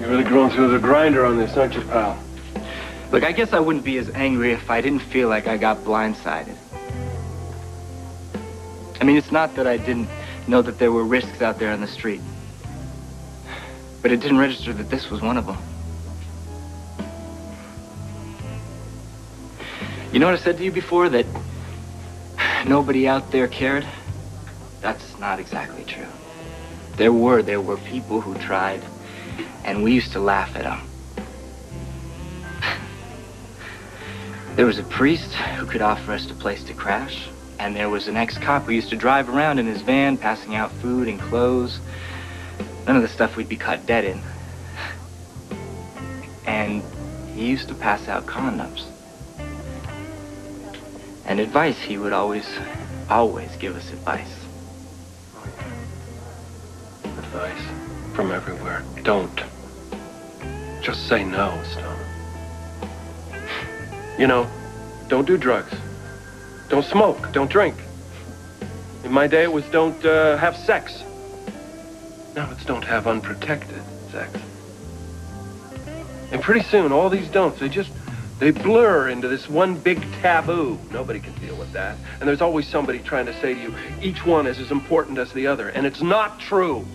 You're really going through the grinder on this, aren't you, pal? Look, I guess I wouldn't be as angry if I didn't feel like I got blindsided. I mean, it's not that I didn't know that there were risks out there on the street. But it didn't register that this was one of them. You know what I said to you before? That nobody out there cared? That's not exactly true. There were people who tried, and we used to laugh at them. There was a priest who could offer us a place to crash, and there was an ex-cop who used to drive around in his van passing out food and clothes. None of the stuff we'd be caught dead in. And he used to pass out condoms. And advice, he would always give us advice. Advice from everywhere. Don't. Just say no, Stone. You know, don't do drugs. Don't smoke. Don't drink. In my day, it was don't have sex. Now it's don't have unprotected sex. And pretty soon, all these don'ts, they blur into this one big taboo. Nobody can deal with that. And there's always somebody trying to say to you, each one is as important as the other. And it's not true.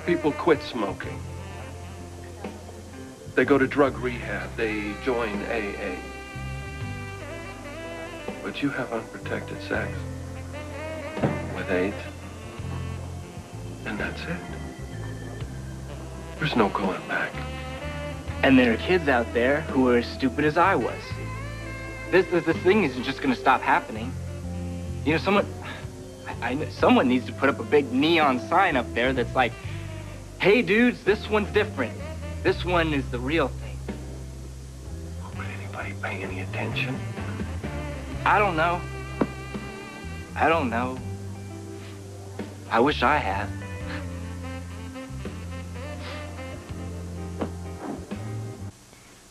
People quit smoking. They go to drug rehab. They join AA. But you have unprotected sex with AIDS. And that's it. There's no going back. And there are kids out there who are as stupid as I was. This thing isn't just gonna stop happening. You know, someone needs to put up a big neon sign up there that's like, hey dudes, this one's different. This one is the real thing. Oh, but anybody pay any attention? I don't know. I wish I had.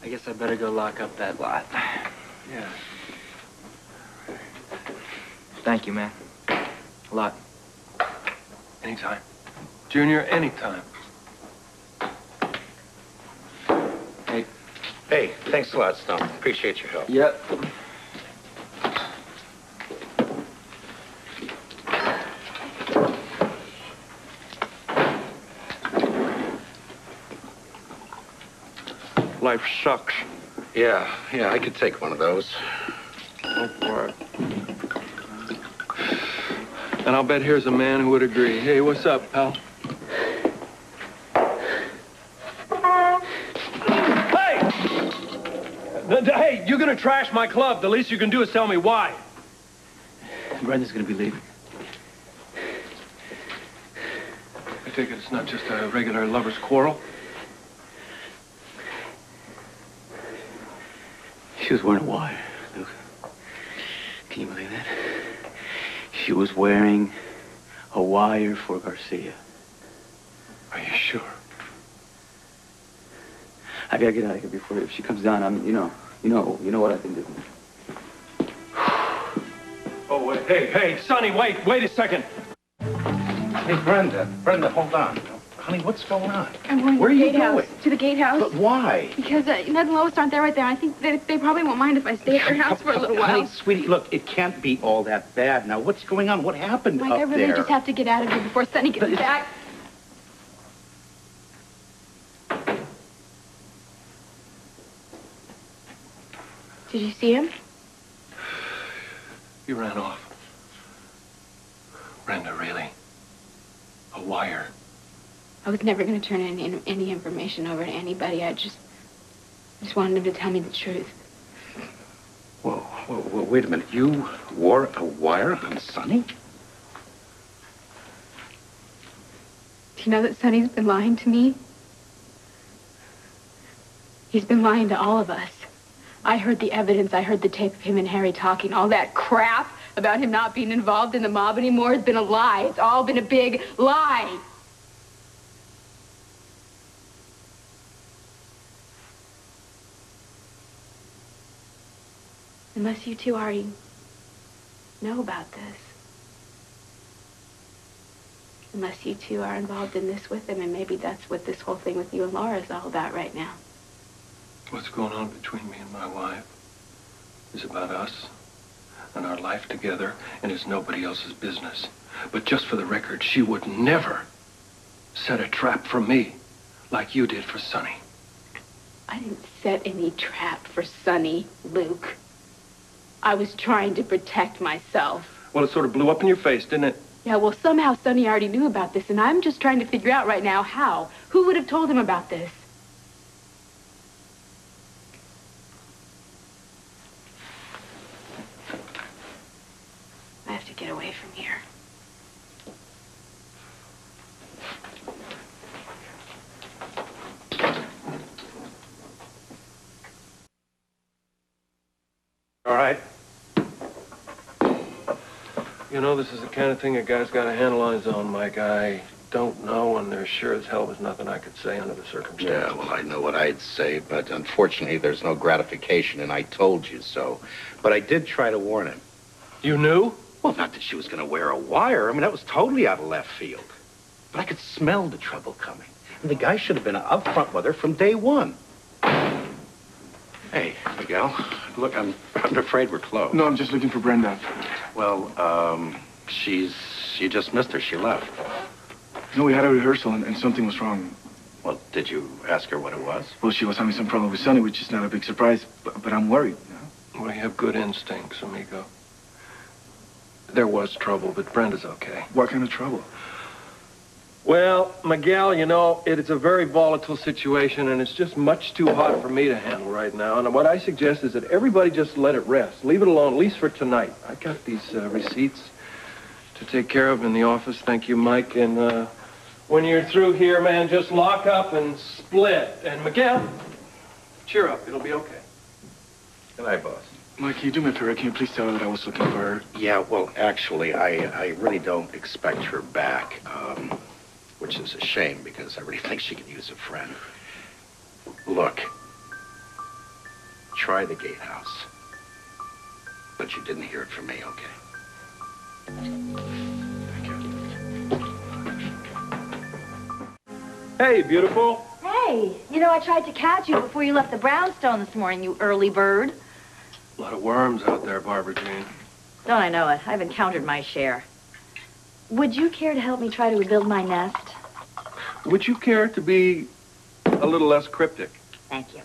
I guess I better go lock up that lot. Yeah. Thank you, man. A lot. Anytime. Junior, anytime. Hey, thanks a lot, Stone. Appreciate your help. Yep. Life sucks. Yeah, I could take one of those. Go for it. And I'll bet here's a man who would agree. Hey, what's up, pal? Hey, you're gonna trash my club. The least you can do is tell me why. Brenda's gonna be leaving. I take it it's not just a regular lover's quarrel? She was wearing a wire, Luke. Can you believe that? She was wearing a wire for Garcia. Are you sure? I gotta get out of here before if she comes down. You know what I've been doing. Oh, wait, hey, Sonny, wait a second. Hey, Brenda, hold on. Honey, what's going on? I'm going Where to the are you gatehouse. going? To the gatehouse. But why? Because Ned and Lois aren't there right there. I think they probably won't mind if I stay at their house for a little while. Honey, sweetie, look, it can't be all that bad. Now, what's going on? What happened Mike, up I really there? just have to get out of here before Sonny gets back. Did you see him? He ran off. Brenda, really? A wire. I was never going to turn any information over to anybody. I just wanted him to tell me the truth. Whoa, wait a minute. You wore a wire on Sonny? Do you know that Sonny's been lying to me? He's been lying to all of us. I heard the evidence. I heard the tape of him and Harry talking. All that crap about him not being involved in the mob anymore has been a lie. It's all been a big lie. Unless you two already know about this. Unless you two are involved in this with him, and maybe that's what this whole thing with you and Laura is all about right now. What's going on between me and my wife is about us and our life together, and it's nobody else's business. But just for the record, she would never set a trap for me like you did for Sonny. I didn't set any trap for Sonny, Luke. I was trying to protect myself. Well, it sort of blew up in your face, didn't it? Yeah, well, somehow Sonny already knew about this, and I'm just trying to figure out right now how. Who would have told him about this? I have to get away from here. All right. You know, this is the kind of thing a guy's got to handle on his own, Mike. I don't know, and there sure as hell was nothing I could say under the circumstances. Yeah, well, I know what I'd say, but unfortunately, there's no gratification, and I told you so. But I did try to warn him. You knew? Well, not that she was going to wear a wire. I mean, that was totally out of left field. But I could smell the trouble coming. And the guy should have been up front with her from day one. Hey, Miguel, look, I'm afraid we're closed. No, I'm just looking for Brenda. Well, you just missed her. She left. No, we had a rehearsal and something was wrong. Well, did you ask her what it was? Well, she was having some problem with Sonny, which is not a big surprise, but I'm worried. You know? Well, you have good instincts, amigo. There was trouble, but Brenda's okay. What kind of trouble? Well, Miguel, you know, it's a very volatile situation, and it's just much too hot for me to handle right now. And what I suggest is that everybody just let it rest. Leave it alone, at least for tonight. I got these receipts to take care of in the office. Thank you, Mike. And when you're through here, man, just lock up and split. And Miguel, cheer up. It'll be okay. Good night, boss. Mike, can you do me a favor? Can you please tell her that I was looking for her? Yeah, well, actually, I really don't expect her back, which is a shame because I really think she could use a friend. Look, try the gatehouse. But you didn't hear it from me, okay? Thank you. Hey, beautiful. Hey, you know, I tried to catch you before you left the brownstone this morning, you early bird. A lot of worms out there, Barbara Jean. Don't I know it? I've encountered my share. Would you care to help me try to rebuild my nest? Would you care to be a little less cryptic? Thank you.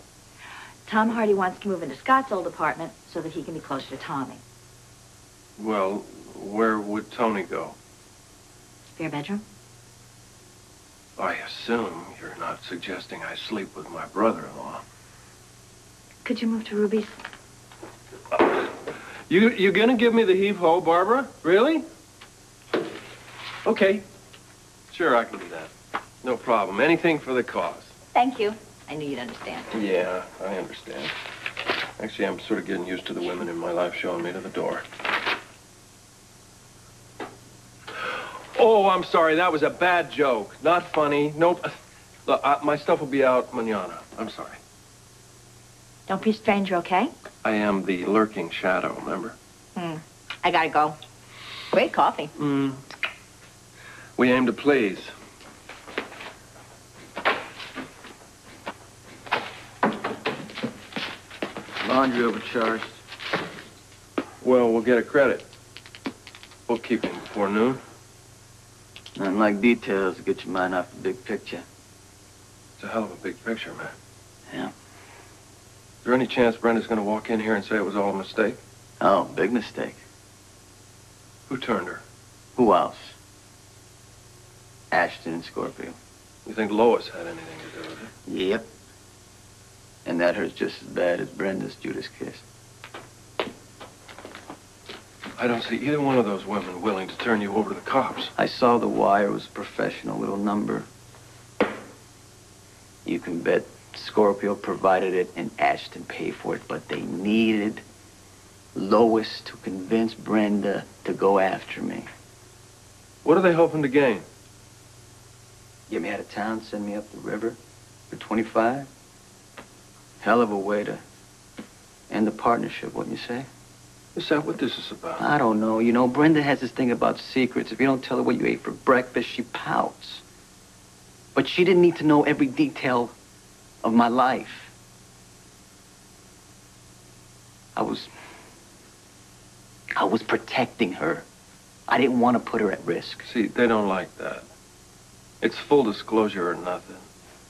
Tom Hardy wants to move into Scott's old apartment so that he can be closer to Tommy. Well, where would Tony go? Spare bedroom? I assume you're not suggesting I sleep with my brother-in-law. Could you move to Ruby's? You gonna give me the heave-ho, Barbara? Really? Okay. Sure, I can do that. No problem. Anything for the cause. Thank you. I knew you'd understand. Yeah, I understand. Actually, I'm sort of getting used to the women in my life showing me to the door. Oh, I'm sorry. That was a bad joke. Not funny. Nope. Look, my stuff will be out mañana. I'm sorry. Don't be a stranger, okay? I am the lurking shadow, remember? I gotta go. Great coffee. We aim to please. Laundry overcharged. Well, we'll get a credit. Bookkeeping before noon. Nothing like details to get your mind off the big picture. It's a hell of a big picture, man. Yeah. Is there any chance Brenda's going to walk in here and say it was all a mistake? Oh, big mistake. Who turned her? Who else? Ashton and Scorpio. You think Lois had anything to do with it? Yep. And that hurts just as bad as Brenda's Judas kiss. I don't see either one of those women willing to turn you over to the cops. I saw the wire was a professional little number. You can bet Scorpio provided it and Ashton paid for it, but they needed Lois to convince Brenda to go after me. What are they hoping to gain? Get me out of town, send me up the river for 25. Hell of a way to end the partnership, wouldn't you say? Is that what this is about? I don't know. You know, Brenda has this thing about secrets. If you don't tell her what you ate for breakfast, she pouts. But she didn't need to know every detail of my life. I was protecting her. I didn't want to put her at risk. See, they don't like that. It's full disclosure or nothing.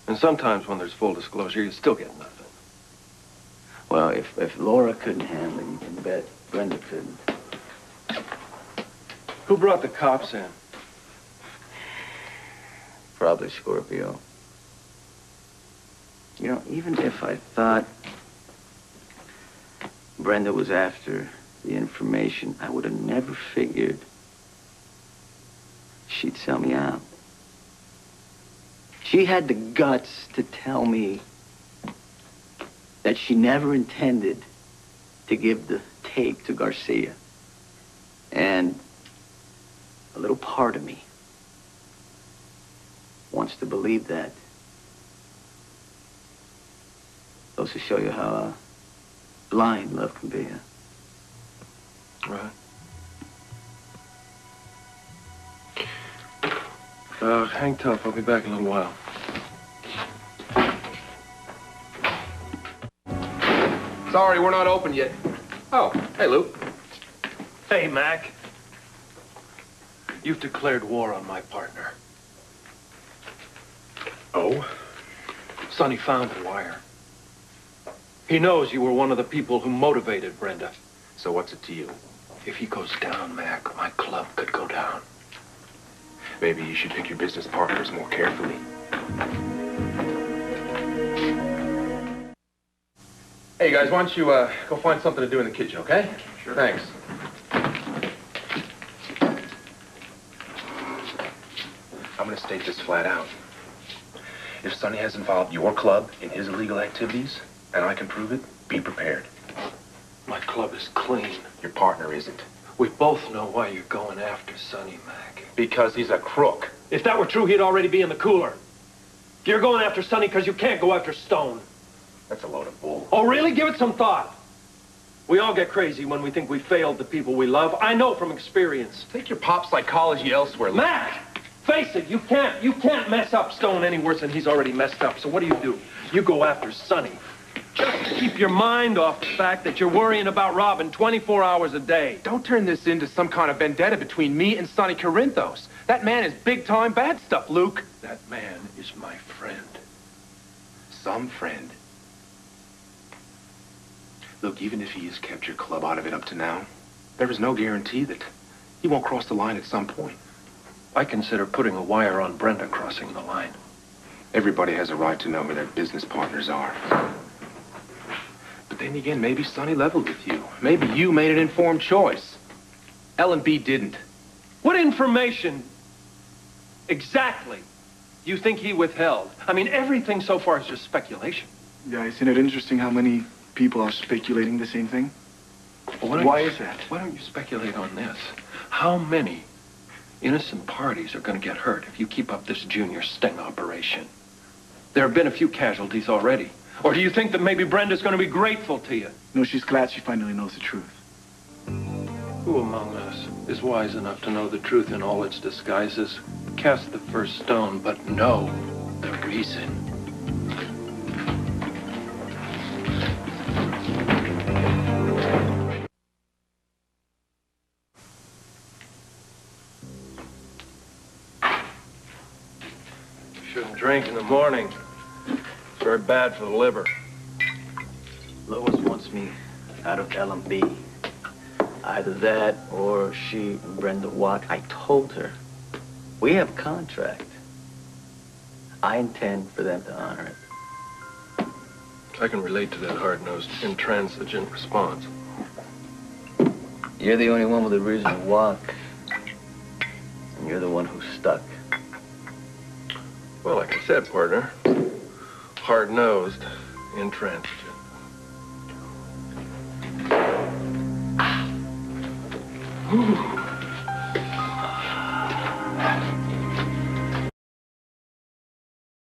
And sometimes when there's full disclosure, you still get nothing. Well, if Laura couldn't handle it, you can bet Brenda couldn't. Who brought the cops in? Probably Scorpio. You know, even if I thought Brenda was after the information, I would have never figured she'd sell me out. She had the guts to tell me that she never intended to give the tape to Garcia. And a little part of me wants to believe that. Goes to show you how blind love can be, huh? Right. Hang tough. I'll be back in a little while. Sorry, we're not open yet. Oh, hey, Luke. Hey, Mac. You've declared war on my partner. Oh? Sonny found a wire. He knows you were one of the people who motivated Brenda. So what's it to you? If he goes down, Mac, my club could go down. Maybe you should pick your business partners more carefully. Hey, guys, why don't you go find something to do in the kitchen, okay? Sure. Thanks. I'm gonna state this flat out. If Sonny has involved your club in his illegal activities, and I can prove it, be prepared. My club is clean. Your partner isn't. We both know why you're going after Sonny, Mac. Because he's a crook. If that were true, he'd already be in the cooler. You're going after Sonny because you can't go after Stone. That's a load of bull. Oh, really? Give it some thought. We all get crazy when we think we failed the people we love. I know from experience. Take your pop psychology elsewhere, Luke. Mac! Face it, you can't mess up Stone any worse than he's already messed up. So what do? You go after Sonny. Just to keep your mind off the fact that you're worrying about Robin 24 hours a day. Don't turn this into some kind of vendetta between me and Sonny Corinthos. That man is big-time bad stuff, Luke. That man is my friend. Some friend. Look, even if he has kept your club out of it up to now, there is no guarantee that he won't cross the line at some point. I consider putting a wire on Brenda crossing the line. Everybody has a right to know who their business partners are. But then again, maybe Sonny leveled with you. Maybe you made an informed choice. L&B didn't. What information exactly do you think he withheld? I mean, everything so far is just speculation. Yeah, isn't it interesting how many people are speculating the same thing? Well, why is that? Why don't you speculate on this? How many innocent parties are going to get hurt if you keep up this junior sting operation? There have been a few casualties already. Or do you think that maybe Brenda's going to be grateful to you? No, she's glad she finally knows the truth. Who among us is wise enough to know the truth in all its disguises? Cast the first stone, but know the reason. Shouldn't drink in the morning. It's very bad for the liver. Lois wants me out of L&B. Either that or she and Brenda walk. I told her, we have a contract. I intend for them to honor it. I can relate to that hard-nosed, intransigent response. You're the only one with a reason to walk. And you're the one who's stuck. Well, like I said, partner, hard-nosed, intransigent. Ooh.